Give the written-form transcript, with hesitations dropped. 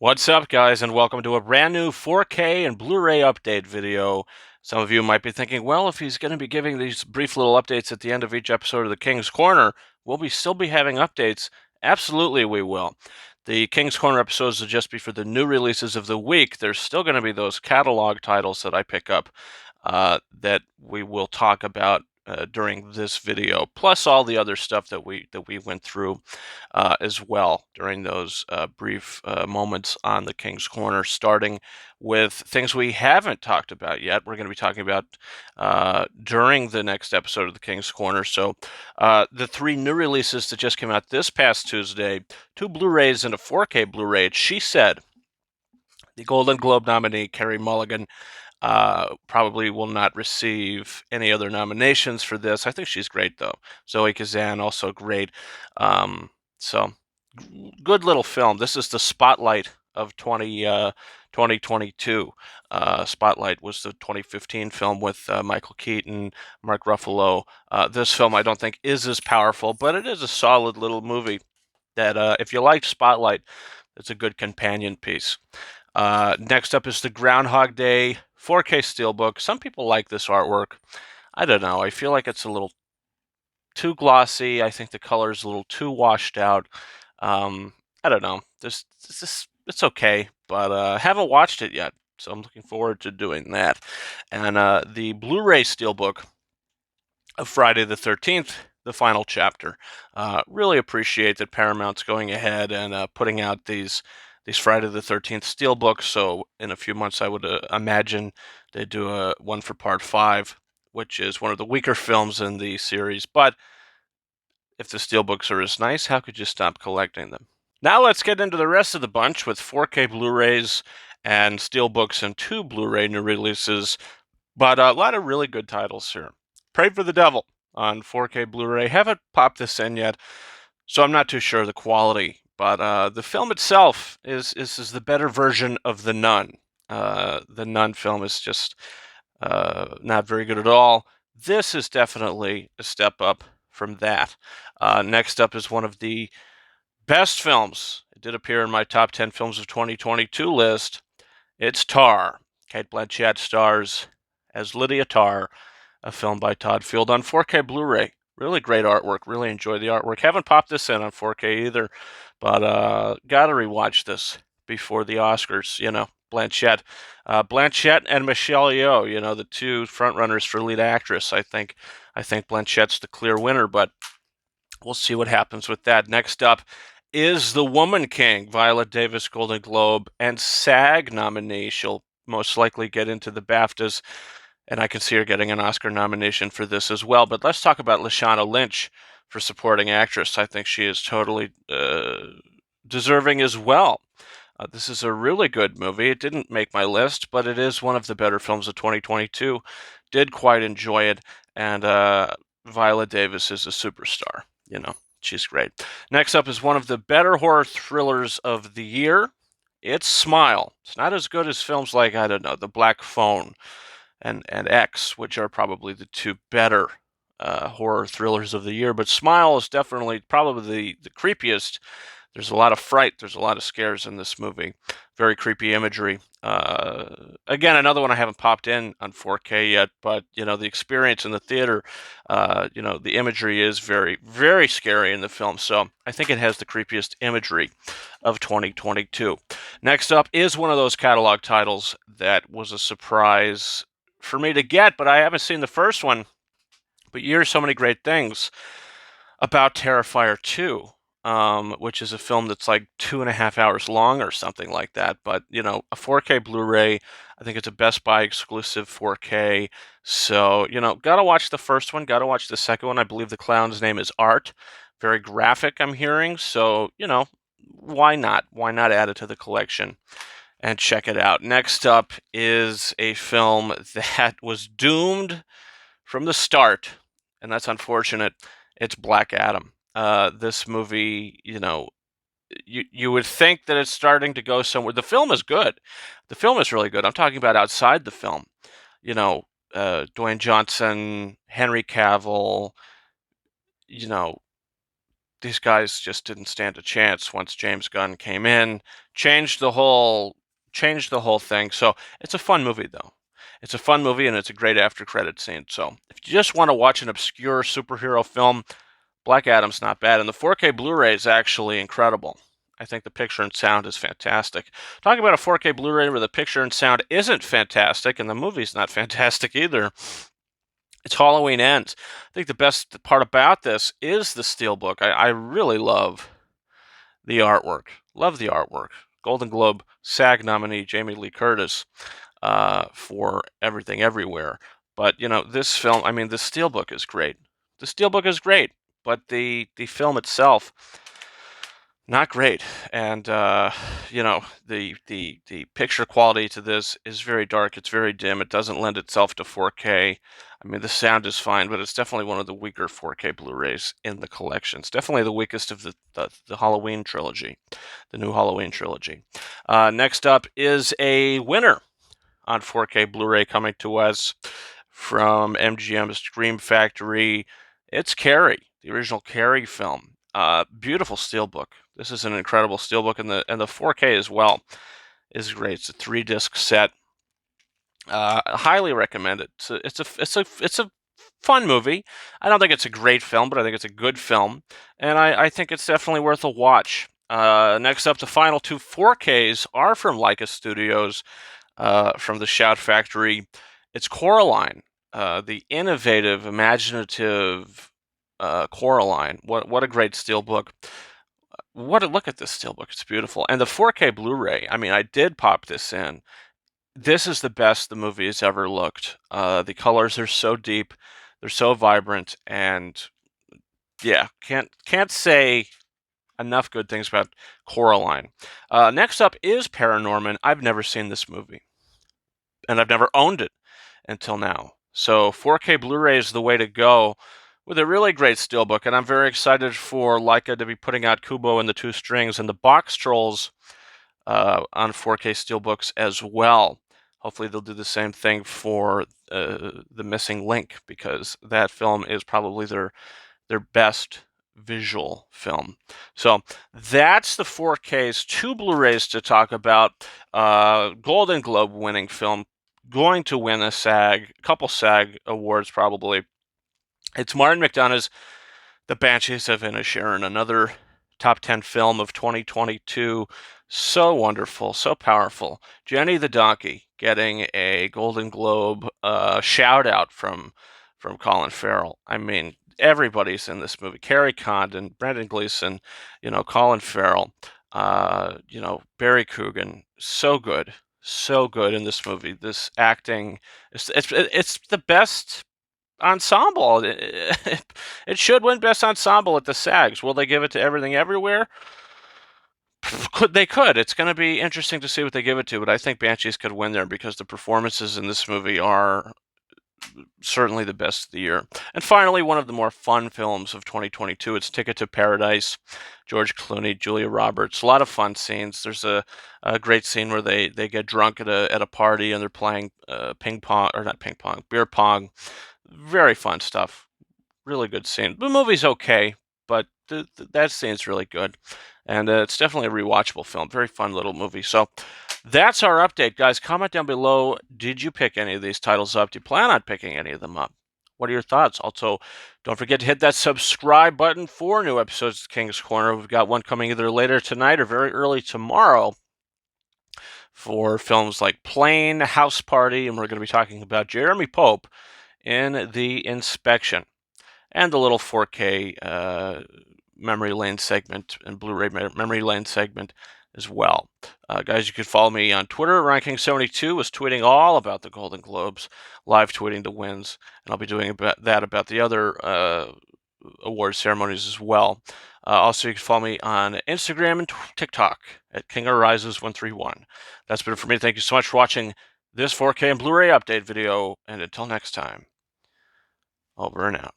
What's up, guys, and welcome to a brand new 4K and Blu-ray update video. Some of you might be thinking, well, if he's going to be giving these brief little updates at the end of each episode of The King's Corner, will we still be having updates? Absolutely, we will. The King's Corner episodes will just be for the new releases of the week. There's still going to be those catalog titles that I pick up that we will talk about during this video, plus all the other stuff that we went through as well during those brief moments on the King's Corner, starting with things we haven't talked about yet. We're going to be talking about during the next episode of the King's Corner. So the three new releases that just came out this past Tuesday, two Blu-rays and a 4K Blu-ray. She Said, the Golden Globe nominee, Carey Mulligan, probably will not receive any other nominations for this. I think she's great, though. Zoe Kazan, also great. So, good little film. This is the Spotlight of 2022. Spotlight was the 2015 film with Michael Keaton, Mark Ruffalo. This film, I don't think, is as powerful, but it is a solid little movie that, if you liked Spotlight, it's a good companion piece. Next up is the Groundhog Day 4K Steelbook. Some people like this artwork. I don't know. I feel like it's a little too glossy. I think the color is a little too washed out. I don't know. It's okay, but haven't watched it yet, so I'm looking forward to doing that. And the Blu-ray Steelbook of Friday the 13th, the final chapter. Really appreciate that Paramount's going ahead and putting out these Friday the 13th steelbooks. So in a few months, I would imagine they do one for Part 5, which is one of the weaker films in the series. But if the steelbooks are as nice, how could you stop collecting them? Now let's get into the rest of the bunch with 4K Blu-rays and steelbooks and two Blu-ray new releases. But a lot of really good titles here. Pray for the Devil on 4K Blu-ray. Haven't popped this in yet, so I'm not too sure of the quality. But the film itself is the better version of The Nun. The Nun film is just not very good at all. This is definitely a step up from that. Next up is one of the best films. It did appear in my top 10 films of 2022 list. It's Tar. Cate Blanchett stars as Lydia Tar, a film by Todd Field on 4K Blu-ray. Really great artwork. Really enjoy the artwork. Haven't popped this in on 4K either, but gotta rewatch this before the Oscars. Blanchett, Blanchett and Michelle Yeoh. The two frontrunners for lead actress. I think Blanchett's the clear winner, but we'll see what happens with that. Next up is The Woman King, Viola Davis Golden Globe and SAG nominee. She'll most likely get into the BAFTAs, and I can see her getting an Oscar nomination for this as well. But let's talk about Lashana Lynch for supporting actress. I think she is totally deserving as well. This is a really good movie. It didn't make my list, but it is one of the better films of 2022. Did quite enjoy it, and Viola Davis is a superstar. She's great. Next up is one of the better horror thrillers of the year. It's Smile. It's not as good as films like, I don't know, The Black Phone and X, which are probably the two better horror thrillers of the year. But Smile is definitely probably the creepiest. There's a lot of fright. There's a lot of scares in this movie. Very creepy imagery. Again, another one I haven't popped in on 4K yet, but the experience in the theater, the imagery is very, very scary in the film. So I think it has the creepiest imagery of 2022. Next up is one of those catalog titles that was a surprise for me to get, but I haven't seen the first one. But you hear so many great things about Terrifier 2. Which is a film that's like 2.5 hours long or something like that. But, a 4K Blu-ray, I think it's a Best Buy exclusive 4K. So, gotta watch the first one, gotta watch the second one. I believe the clown's name is Art. Very graphic, I'm hearing. So, why not? Why not add it to the collection and check it out? Next up is a film that was doomed from the start, and that's unfortunate. It's Black Adam. This movie, you would think that it's starting to go somewhere. The film is good. The film is really good. I'm talking about outside the film. Dwayne Johnson, Henry Cavill, these guys just didn't stand a chance once James Gunn came in. changed the whole changed the whole thing. So it's a fun movie though. It's a fun movie and it's a great after credit scene. So if you just want to watch an obscure superhero film, Black Adam's not bad, and the 4K Blu-ray is actually incredible. I think the picture and sound is fantastic. Talking about a 4K Blu-ray where the picture and sound isn't fantastic and the movie's not fantastic either, it's Halloween Ends. I think the best part about this is the steelbook. I really love the artwork. Love the artwork. Golden Globe SAG nominee Jamie Lee Curtis for Everything Everywhere. But you know, this film, I mean, the steelbook is great. The steelbook is great, but the film itself, not great. And you know, the picture quality to this is very dark. It's very dim. It doesn't lend itself to 4K. I mean, the sound is fine, but it's definitely one of the weaker 4K Blu-rays in the collection. It's definitely the weakest of the Halloween trilogy, the new Halloween trilogy. Next up is a winner on 4K Blu-ray coming to us from MGM's Scream Factory. It's Carrie, the original Carrie film. Beautiful steelbook. This is an incredible steelbook, and the 4K as well is great. It's a 3-disc set. Highly recommend it. It's a fun movie. I don't think it's a great film, but I think it's a good film, and I think it's definitely worth a watch. Next up, the final 2 4Ks are from Leica Studios, from the Shout Factory. It's Coraline, the innovative, imaginative Coraline. What a great steelbook. Look at this steelbook. It's beautiful. And the 4K Blu-ray, I mean, I did pop this in. This is the best the movie has ever looked. The colors are so deep, they're so vibrant, and yeah, can't say enough good things about Coraline. Next up is Paranorman. I've never seen this movie, and I've never owned it until now. So 4K Blu-ray is the way to go with a really great steelbook, and I'm very excited for Leica to be putting out Kubo and the Two Strings and the Box Trolls on 4K steelbooks as well. Hopefully they'll do the same thing for The Missing Link, because that film is probably their best visual film. So that's the 4Ks. 2 Blu-rays to talk about. Golden Globe winning film, going to win a couple SAG awards probably. It's Martin McDonagh's The Banshees of Inisherin, another top 10 film of 2022. So wonderful, so powerful. Jenny the Donkey getting a Golden Globe shout out from Colin Farrell. I mean, everybody's in this movie. Carrie Condon, Brendan Gleeson, you know, Colin Farrell, you know, Barry Coogan. So good in this movie. This acting, it's the best ensemble. It should win Best Ensemble at the SAGs. Will they give it to Everything Everywhere? They could. It's going to be interesting to see what they give it to, but I think Banshees could win there because the performances in this movie are certainly the best of the year. And finally, one of the more fun films of 2022, it's Ticket to Paradise. George Clooney, Julia Roberts, a lot of fun scenes. There's a great scene where they get drunk at a party and they're playing beer pong. Very fun stuff. Really good scene. The movie's okay, but that scene's really good. And it's definitely a rewatchable film. Very fun little movie. So that's our update, guys. Comment down below. Did you pick any of these titles up? Do you plan on picking any of them up? What are your thoughts? Also, don't forget to hit that subscribe button for new episodes of King's Corner. We've got one coming either later tonight or very early tomorrow for films like Plane, House Party, and we're going to be talking about Jeremy Pope in The Inspection, and the little 4K memory lane segment and Blu-ray memory lane segment as well. Guys, you can follow me on Twitter. Ranking72 is tweeting all about the Golden Globes, live tweeting the wins, and I'll be doing about the other award ceremonies as well. Also, you can follow me on Instagram and TikTok at KingArises131. That's been it for me. Thank you so much for watching this 4K and Blu-ray update video, and until next time, over and out.